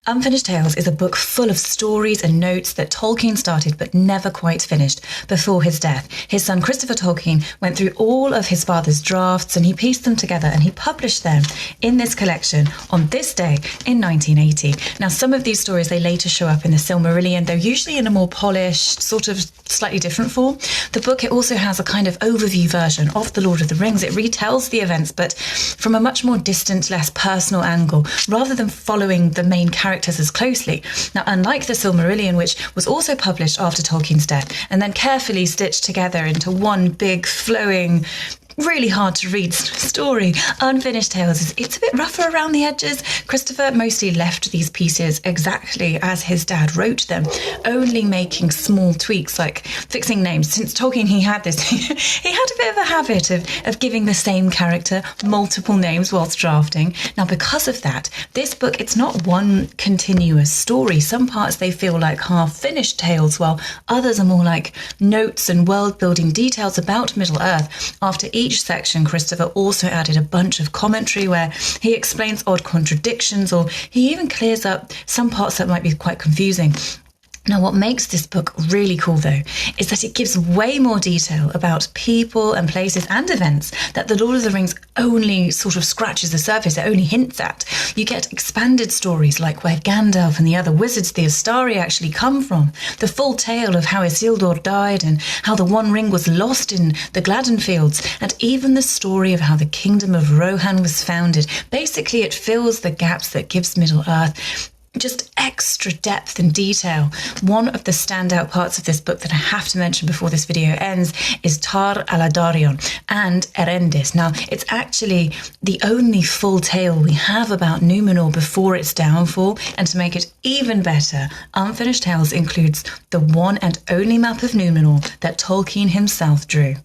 Unfinished Tales is a book full of stories and notes that Tolkien started but never quite finished before his death. His son Christopher Tolkien went through all of his father's drafts and he pieced them together and he published them in this collection on this day in 1980. Now, some of these stories, they later show up in the Silmarillion, though usually in a more polished, sort of slightly different form. The book, it also has a kind of overview version of The Lord of the Rings. It retells the events, but from a much more distant, less personal angle, rather than following the main characters as closely. Now, unlike the Silmarillion, which was also published after Tolkien's death and then carefully stitched together into one big, flowing, really hard to read story, Unfinished Tales it's a bit rougher around the edges. Christopher mostly left these pieces exactly as his dad wrote them, only making small tweaks like fixing names. Since Tolkien, he had this he had a bit of a habit of giving the same character multiple names whilst drafting. Now, because of that, this book, it's not one continuous story. Some parts, they feel like half-finished tales, while others are more like notes and world-building details about Middle-earth. After each section, Christopher also added a bunch of commentary where he explains odd contradictions, or he even clears up some parts that might be quite confusing. Now, what makes this book really cool, though, is that it gives way more detail about people and places and events that The Lord of the Rings only sort of scratches the surface, it only hints at. You get expanded stories like where Gandalf and the other wizards, the Astari, actually come from, the full tale of how Isildur died and how the One Ring was lost in the Gladden Fields, and even the story of how the Kingdom of Rohan was founded. Basically, it fills the gaps that gives Middle-earth just extra depth and detail. One of the standout parts of this book that I have to mention before this video ends is Tar Aladarion and Erendis. Now, it's actually the only full tale we have about Númenor before its downfall, and to make it even better, Unfinished Tales includes the one and only map of Númenor that Tolkien himself drew.